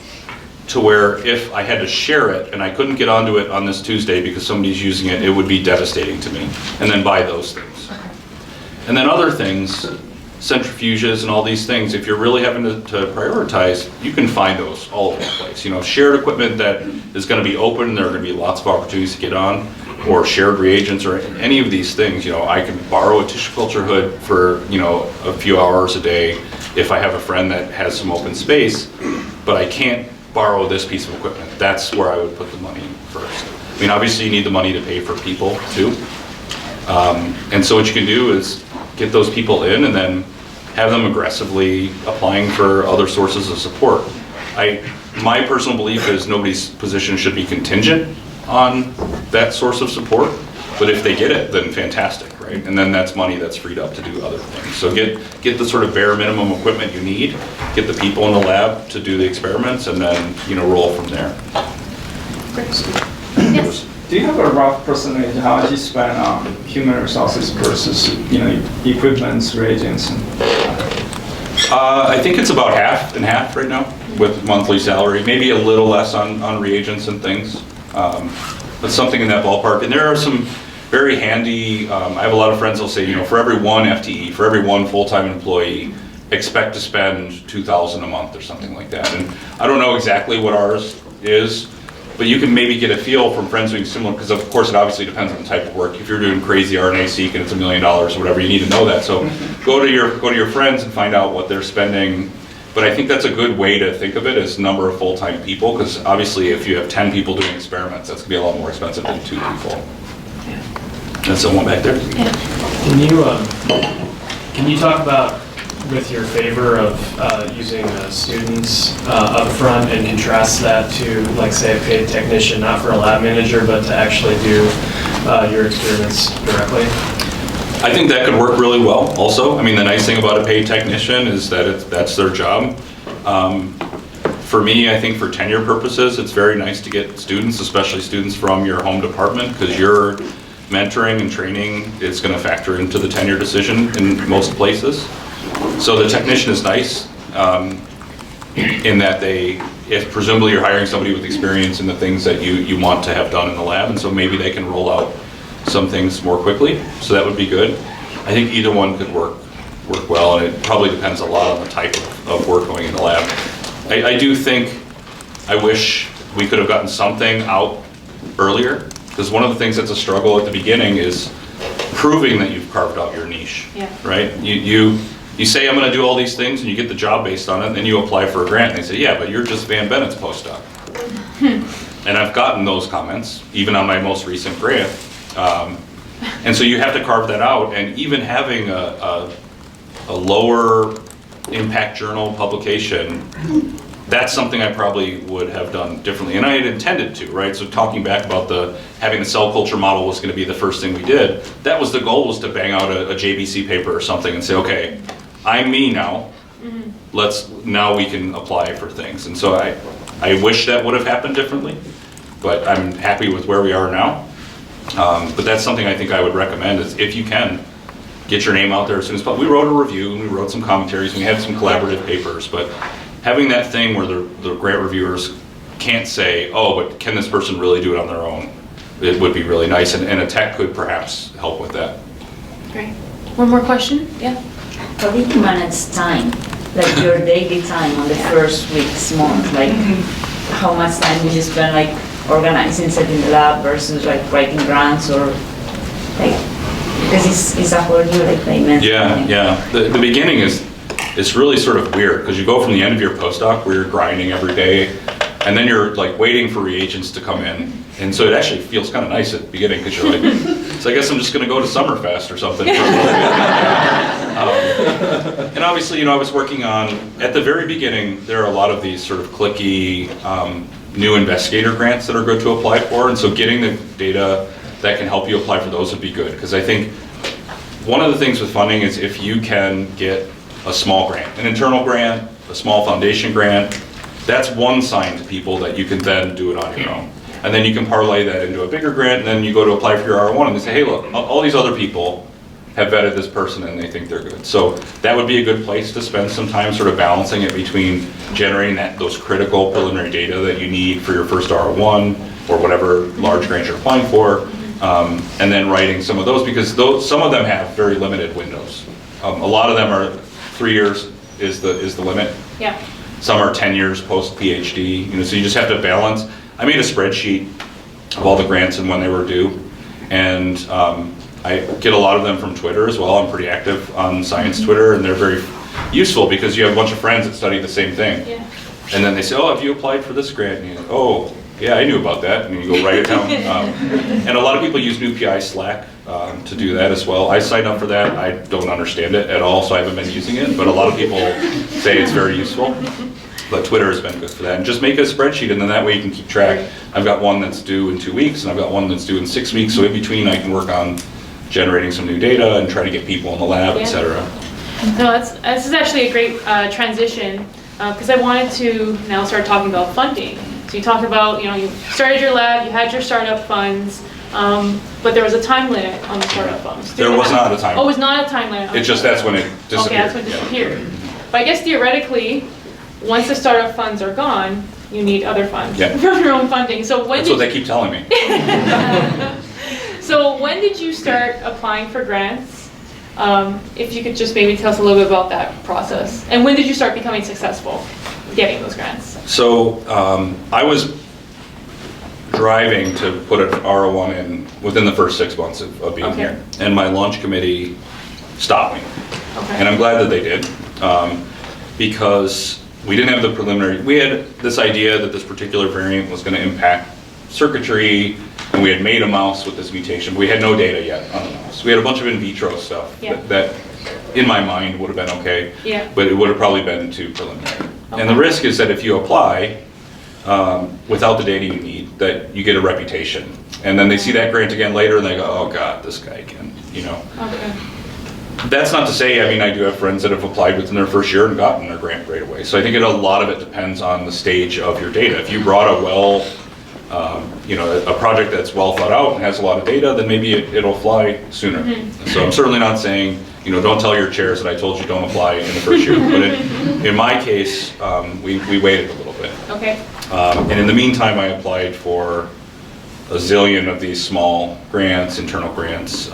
to where if I had to share it and I couldn't get onto it on this Tuesday because somebody's using it, it would be devastating to me, and then buy those things. Okay. And then other things, centrifuges and all these things, if you're really having to prioritize, you can find those all over the place. Shared equipment that is going to be open, there are going to be lots of opportunities to get on, or shared reagents, or any of these things. I can borrow a tissue culture hood for a few hours a day if I have a friend that has some open space, but I can't borrow this piece of equipment. That's where I would put the money first. I mean, obviously you need the money to pay for people too. And so what you can do is get those people in and then have them aggressively applying for other sources of support. My personal belief is nobody's position should be contingent on that source of support, but if they get it, then fantastic, right? And then that's money that's freed up to do other things. So get the sort of bare minimum equipment you need, get the people in the lab to do the experiments, and then roll from there. Yes. Do you have a rough percentage how much you spend on human resources versus equipment, reagents? I think it's about half and half right now with monthly salary, maybe a little less on reagents and things, but something in that ballpark. And there are some very handy, I have a lot of friends who'll say, for every one FTE, for every one full-time employee, expect to spend $2,000 a month or something like that. And I don't know exactly what ours is, but you can maybe get a feel from friends doing similar, because of course it obviously depends on the type of work. If you're doing crazy RNA-seq and it's $1 million or whatever, you need to know that. So go to your friends and find out what they're spending. But I think that's a good way to think of it as number of full-time people, because obviously if you have 10 people doing experiments, that's gonna be a lot more expensive than 2 people. And someone back there? Yeah. Can you talk about with your favor of using students up front and contrast that to, like, say, a paid technician, not for a lab manager, but to actually do your experiments directly? I think that could work really well also. I mean, the nice thing about a paid technician is that that's their job. For me, I think for tenure purposes, it's very nice to get students, especially students from your home department, because your mentoring and training is going to factor into the tenure decision in most places. So the technician is nice in that if presumably you're hiring somebody with experience in the things that you want to have done in the lab, and so maybe they can roll out some things more quickly, so that would be good. I think either one could work well, and it probably depends a lot on the type of work going in the lab. I do think, I wish we could have gotten something out earlier, because one of the things that's a struggle at the beginning is proving that you've carved out your niche, right? You say, I'm going to do all these things, and you get the job based on it, and then you apply for a grant, and they say, yeah, but you're just Van Bennett's postdoc. And I've gotten those comments, even on my most recent grant. And so you have to carve that out, and even having a lower impact journal publication, that's something I probably would have done differently, and I had intended to, right? So talking back about having the cell culture model was going to be the first thing we did, that was the goal, was to bang out a JBC paper or something and say, okay, I'm me now, now we can apply for things. And so I wish that would have happened differently, but I'm happy with where we are now. But that's something I think I would recommend, is if you can, get your name out there as soon as possible. We wrote a review, and we wrote some commentaries, and we had some collaborative papers, but having that thing where the grant reviewers can't say, oh, but can this person really do it on their own? It would be really nice, and a tech could perhaps help with that. Great. One more question? Yeah? How did you manage time? Like your daily time on the first week's month? Like how much time did you spend like organizing, setting the lab versus like writing grants or like, because it's a whole new like payment. Yeah. The beginning is really sort of weird because you go from the end of your postdoc where you're grinding every day, and then you're like waiting for reagents to come in. And so it actually feels kind of nice at the beginning because you're like, so I guess I'm just going to go to Summerfest or something. And obviously, I was working on, at the very beginning, there are a lot of these sort of clicky new investigator grants that are good to apply for. And so getting the data that can help you apply for those would be good. Because I think one of the things with funding is if you can get a small grant, an internal grant, a small foundation grant, that's one sign to people that you can then do it on your own. And then you can parlay that into a bigger grant, and then you go to apply for your R1 and they say, hey, look, all these other people have vetted this person and they think they're good. So that would be a good place to spend some time sort of balancing it between generating those critical preliminary data that you need for your first R1 or whatever large grant you're applying for, and then writing some of those, because some of them have very limited windows. A lot of them are 3 years is the limit. Yeah. Some are 10 years post PhD, so you just have to balance. I made a spreadsheet of all the grants and when they were due, and I get a lot of them from Twitter as well. I'm pretty active on science Twitter, and they're very useful because you have a bunch of friends that study the same thing. Yeah. And then they say, oh, have you applied for this grant? And you're like, oh, yeah, I knew about that. And you go write it down. And a lot of people use NewPI Slack to do that as well. I signed up for that. I don't understand it at all, so I haven't been using it. But a lot of people say it's very useful. But Twitter has been good for that. And just make a spreadsheet, and then that way you can keep track. I've got one that's due in 2 weeks, and I've got one that's due in 6 weeks. So in between, I can work on generating some new data and try to get people in the lab, et cetera. No, this is actually a great transition because I wanted to now start talking about funding. So you talked about, you started your lab, you had your startup funds, but there was a time limit on the startup funds. There was not a time limit. Oh, it was not a time limit. It's just that's when it disappeared. Okay, that's when it disappeared. But I guess theoretically, once the startup funds are gone, you need other funds from your own funding. So when that's what they keep telling me. So when did you start applying for grants? If you could just maybe tell us a little bit about that process. And when did you start becoming successful getting those grants? So I was driving to put an R01 in within the first 6 months of being here. And my launch committee stopped me. And I'm glad that they did, because we didn't have the preliminary. We had this idea that this particular variant was going to impact circuitry, and we had made a mouse with this mutation, but we had no data yet on the mouse. We had a bunch of in vitro stuff that in my mind would have been okay, but it would have probably been too preliminary. And the risk is that if you apply without the data you need, that you get a reputation. And then they see that grant again later and they go, oh God, this guy again, That's not to say, I do have friends that have applied within their first year and gotten their grant right away. So I think a lot of it depends on the stage of your data. If you brought a project that's well thought out and has a lot of data, then maybe it'll fly sooner. So I'm certainly not saying, don't tell your chairs that I told you don't apply in the first year. But in my case, we waited a little bit. Okay. And in the meantime, I applied for a zillion of these small grants, internal grants.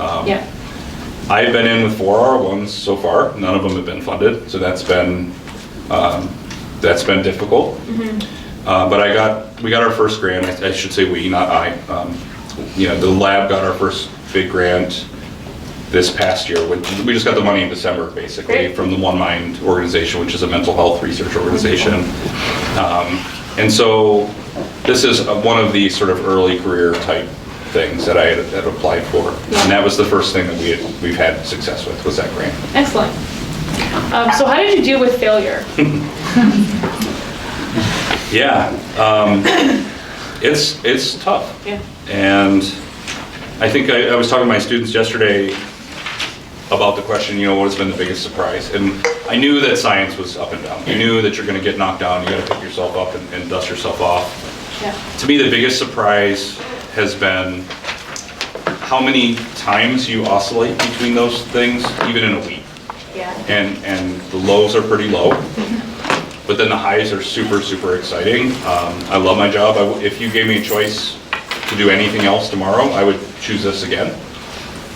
I've been in with 4 R1s so far. None of them have been funded, so that's been difficult. But we got our first grant. I should say we, not I. The lab got our first big grant this past year. We just got the money in December, basically, from the One Mind organization, which is a mental health research organization. And so this is one of the sort of early career type things that I had applied for. And that was the first thing that we've had success with, was that grant. Excellent. So how did you deal with failure? It's tough. And I think I was talking to my students yesterday about the question, what has been the biggest surprise? And I knew that science was up and down. You knew that you're going to get knocked down. You got to pick yourself up and dust yourself off. To me, the biggest surprise has been how many times you oscillate between those things, even in a week. And the lows are pretty low. but then the highs are super, super exciting. I love my job. If you gave me a choice to do anything else tomorrow, I would choose this again.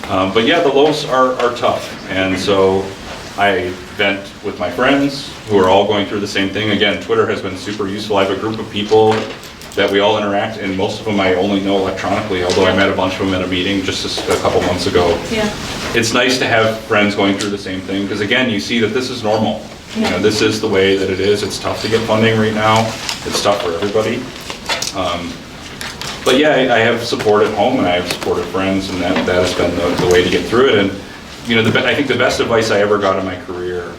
But yeah, the lows are tough. And so I vent with my friends who are all going through the same thing. Again, Twitter has been super useful. I have a group of people that we all interact, and most of them I only know electronically, although I met a bunch of them at a meeting just a couple months ago. Yeah. It's nice to have friends going through the same thing, because again, you see that this is normal. You know, this is the way that it is. It's tough to get funding right now. It's tough for everybody. But yeah, I have support at home, and I have supportive friends, and that has been the way to get through it. And you know, I think the best advice I ever got in my career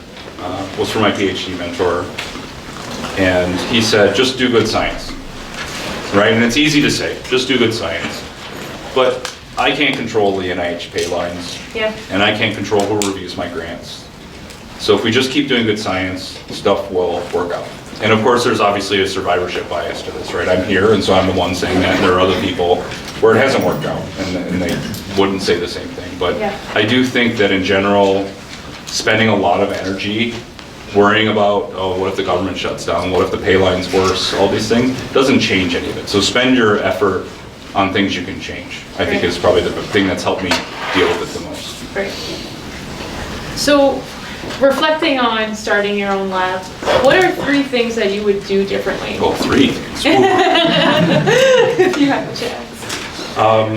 was from my PhD mentor, and he said, just do good science. Right, and it's easy to say, just do good science. But I can't control the NIH pay lines, and I can't control who reviews my grants. So if we just keep doing good science, stuff will work out. And of course, there's obviously a survivorship bias to this, right? I'm here, and so I'm the one saying that, and there are other people where it hasn't worked out, and they wouldn't say the same thing. But I do think that in general, spending a lot of energy worrying about, oh, what if the government shuts down? What if the pay line's worse? All these things doesn't change any of it. So spend your effort on things you can change. I think is probably the thing that's helped me deal with it the most. Great. So, reflecting on starting your own lab, what are 3 things that you would do differently? Oh, 3 things. If you have a chance.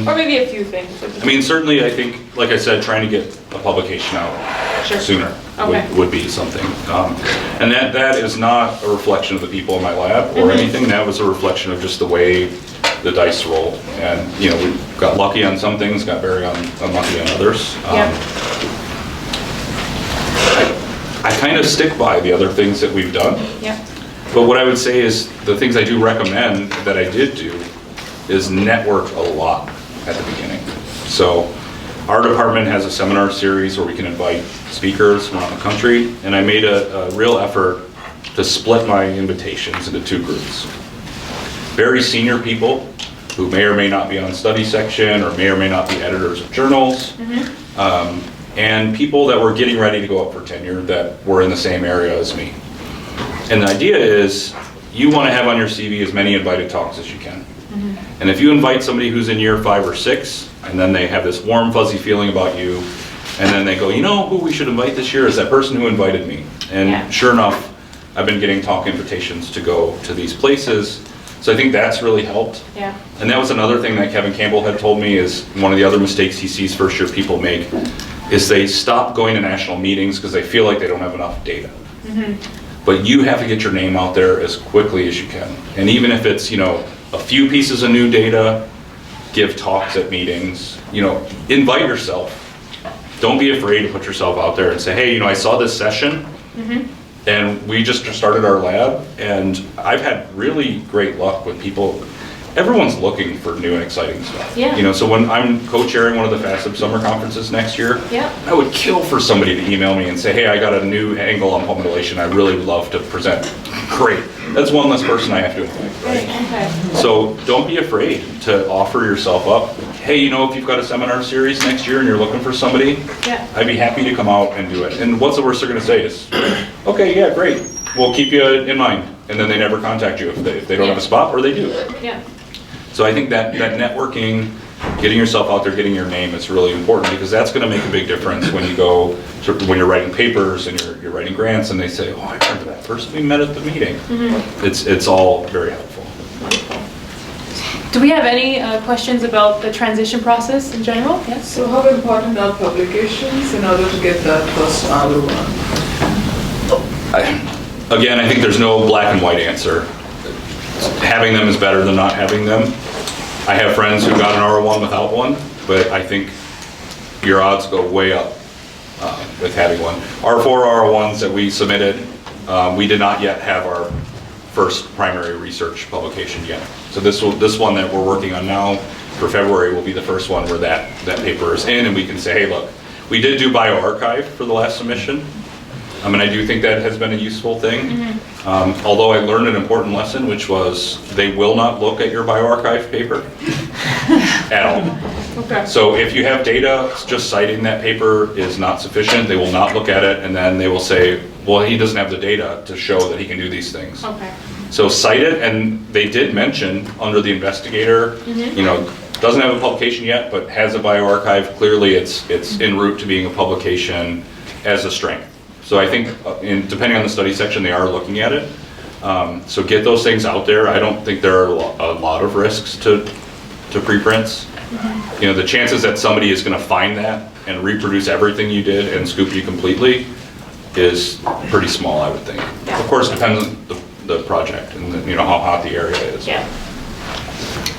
Or maybe a few things. I mean, certainly, I think, like I said, trying to get a publication out sooner would be something. And that is not a reflection of the people in my lab or anything. That was a reflection of just the way the dice roll. And, you know, we got lucky on some things, got very unlucky on others. I kind of stick by the other things that we've done. But what I would say is the things I do recommend that I did do is network a lot at the beginning. So our department has a seminar series where we can invite speakers from around the country, and I made a real effort to split my invitations into 2 groups. Very senior people who may or may not be on study section or may not be editors of journals, and people that were getting ready to go up for tenure that were in the same area as me. And the idea is you want to have on your CV as many invited talks as you can. And if you invite somebody who's in year 5 or 6, and then they have this warm, fuzzy feeling about you, and then they go, you know who we should invite this year is that person who invited me. And sure enough, I've been getting talk invitations to go to these places. So I think that's really helped. And that was another thing that Kevin Campbell had told me is one of the other mistakes he sees first year people make is they stop going to national meetings because they feel like they don't have enough data. But you have to get your name out there as quickly as you can. And even if it's, you know, a few pieces of new data, give talks at meetings, you know, invite yourself. Don't be afraid to put yourself out there and say, hey, you know, I saw this session and we just started our lab, and I've had really great luck with people. Everyone's looking for new and exciting stuff. You know, so when I'm co-chairing one of the FASB summer conferences next year, I would kill for somebody to email me and say, hey, I got a new angle on pulmonary dilation. I really would love to present. Great. That's one less person I have to invite, right? So don't be afraid to offer yourself up. Hey, you know, if you've got a seminar series next year and you're looking for somebody, I'd be happy to come out and do it. And what's the worst they're going to say is, okay, yeah, great. We'll keep you in mind. And then they never contact you if they don't have a spot, or they do. So I think that networking, getting yourself out there, getting your name is really important, because that's going to make a big difference when you go, when you're writing papers and you're writing grants and they say, oh, I remember that person we met at the meeting. It's all very helpful. Do we have any questions about the transition process in general? Yes? So how important are publications in order to get that first R1? Again, I think there's no black and white answer. Having them is better than not having them. I have friends who got an R1 without one, but I think your odds go way up with having one. Our 4 R1s that we submitted, we did not yet have our first primary research publication yet. So this one that we're working on now for February will be the first one where that paper is in, and we can say, hey, look, we did do bioarchive for the last submission. And I do think that has been a useful thing. Although I learned an important lesson, which was they will not look at your bioarchive paper at all. Okay. So if you have data, just citing that paper is not sufficient. They will not look at it, and then they will say, well, he doesn't have the data to show that he can do these things. Okay. So cite it, and they did mention under the investigator, you know, doesn't have a publication yet, but has a bioarchive. Clearly, it's en route to being a publication as a strength. So I think, depending on the study section, they are looking at it. So get those things out there. I don't think there are a lot of risks to preprints. You know, the chances that somebody is going to find that and reproduce everything you did and scoop you completely is pretty small, I would think. Yeah. Of course, it depends on the project and you know how hot the area is. Yeah.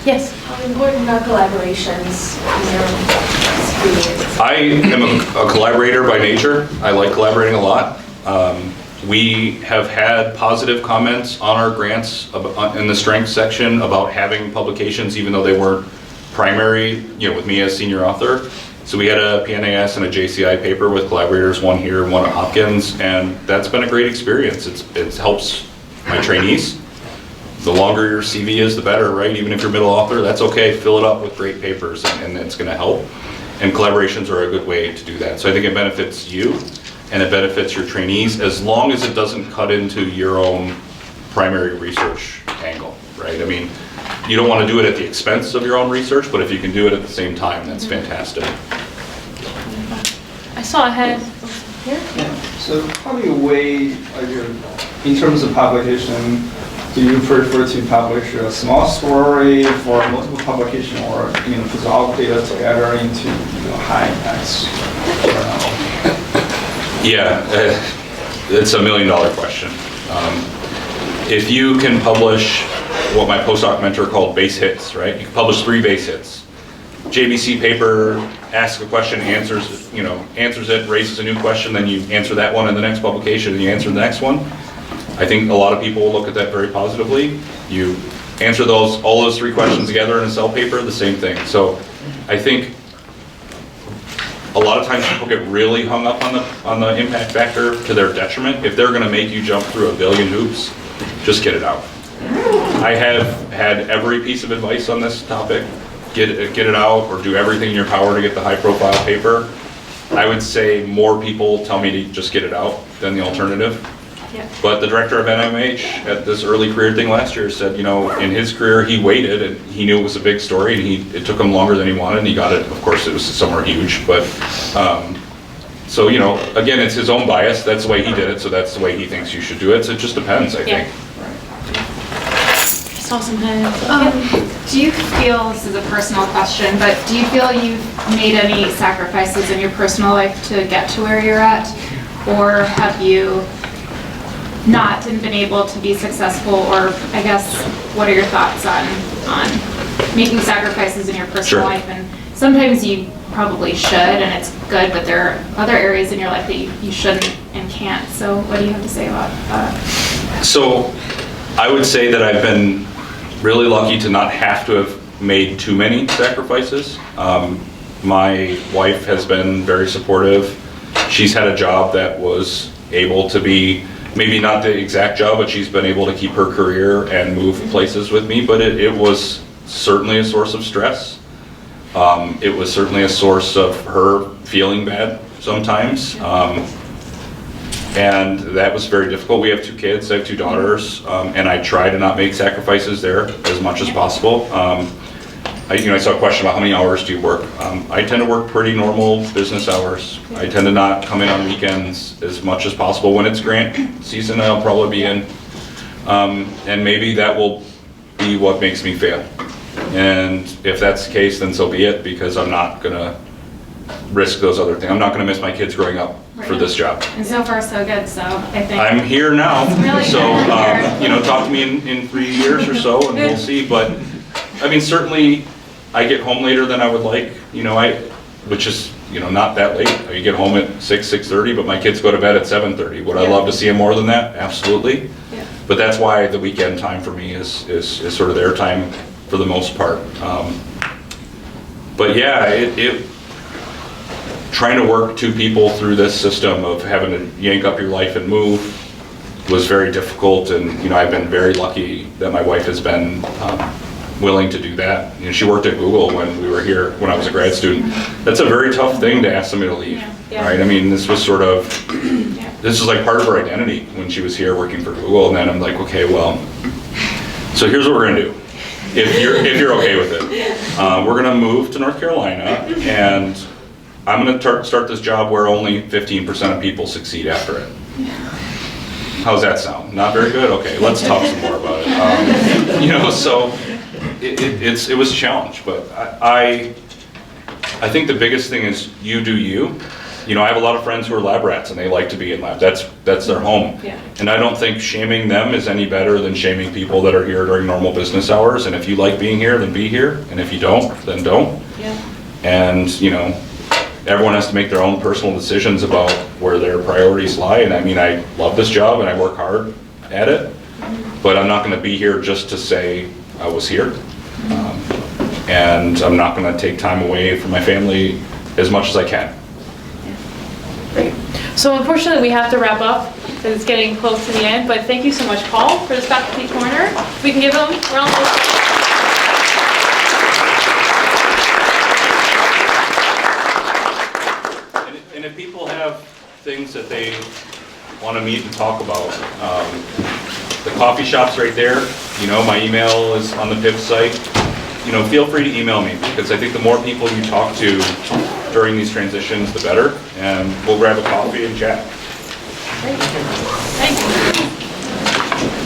Yes. How important are collaborations in your experience? I am a collaborator by nature. I like collaborating a lot. We have had positive comments on our grants in the strength section about having publications, even though they weren't primary, you know, with me as senior author. So we had a PNAS and a JCI paper with collaborators, one here, one at Hopkins, and that's been a great experience. It helps my trainees. The longer your CV is, the better, right? Even if you're middle author, that's okay. Fill it up with great papers, and it's going to help. And collaborations are a good way to do that. So I think it benefits you, and it benefits your trainees, as long as it doesn't cut into your own primary research angle, right? I mean, you don't want to do it at the expense of your own research, but if you can do it at the same time, that's fantastic. I saw a head here. Yeah. So how do you weigh, in terms of publication, do you prefer to publish a small story for multiple publication, or put all data together into high impact journal? Yeah, it's $1 million question. If you can publish what my postdoc mentor called base hits, right? You can publish 3 base hits. JBC paper asks a question, answers it, raises a new question, then you answer that one in the next publication, and you answer the next one. I think a lot of people will look at that very positively. You answer all those 3 questions together in a cell paper, the same thing. So I think a lot of times people get really hung up on the impact factor to their detriment. If they're going to make you jump through a billion hoops, just get it out. I have had every piece of advice on this topic. Get it out, or do everything in your power to get the high profile paper. I would say more people tell me to just get it out than the alternative. Yeah. But the director of NIMH at this early career thing last year said, in his career he waited, and he knew it was a big story, and it took him longer than he wanted, and he got it. Of course, it was somewhere huge, but so again, it's his own bias. That's the way he did it, so that's the way he thinks you should do it. So it just depends, I think. I saw some heads. Do you feel, this is a personal question, but do you feel you've made any sacrifices in your personal life to get to where you're at? Or have you not and been able to be successful? Or I guess, what are your thoughts on making sacrifices in your personal life? And sometimes you probably should, and it's good, but there are other areas in your life that you shouldn't and can't. So what do you have to say about that? So I would say that I've been really lucky to not have to have made too many sacrifices. My wife has been very supportive. She's had a job that was able to be, maybe not the exact job, but she's been able to keep her career and move places with me, but it was certainly a source of stress. It was certainly a source of her feeling bad sometimes. And that was very difficult. We have 2 kids, I have 2 daughters, and I try to not make sacrifices there as much as possible. I saw a question about how many hours do you work. I tend to work pretty normal business hours. I tend to not come in on weekends as much as possible. When it's grant season, I'll probably be in. And maybe that will be what makes me fail. And if that's the case, then so be it, because I'm not gonna risk those other things. I'm not gonna miss my kids growing up for this job. And so far, so good, so I think. I'm here now, really so, good. Talk to me in 3 years or so, and we'll see. But, I mean, certainly, I get home later than I would like, which is, not that late. I get home at 6:30, but my kids go to bed at 7:30. Would I love to see them more than that? Absolutely. Yeah. But that's why the weekend time for me is sort of their time for the most part. But yeah, trying to work 2 people through this system of having to yank up your life and move was very difficult, and I've been very lucky that my wife has been willing to do that. You know, she worked at Google when we were here, when I was a grad student. That's a very tough thing to ask somebody to leave, right? I mean, this was sort of, this is like part of her identity when she was here working for Google, and then I'm like, okay, well, so here's what we're gonna do. If you're okay with it, we're gonna move to North Carolina, and I'm gonna start this job where only 15% of people succeed after it. How's that sound? Not very good? Okay, let's talk some more about it. You know, so it was a challenge, but I think the biggest thing is you do you. You know, I have a lot of friends who are lab rats and they like to be in lab. That's their home. Yeah. And I don't think shaming them is any better than shaming people that are here during normal business hours. And if you like being here, then be here. And if you don't, then don't. Yeah. And, you know, everyone has to make their own personal decisions about where their priorities lie. And I mean, I love this job and I work hard at it, but I'm not going to be here just to say I was here. And I'm not going to take time away from my family as much as I can. Great. So unfortunately, we have to wrap up because it's getting close to the end, but thank you so much, Paul, for this faculty corner. We can give him a round of applause. And if people have things that they want to meet and talk about, the coffee shop's right there. You know, my email is on the PIP site. You know, feel free to email me because I think the more people you talk to during these transitions, the better. And we'll grab a coffee and chat. Great. Thank you.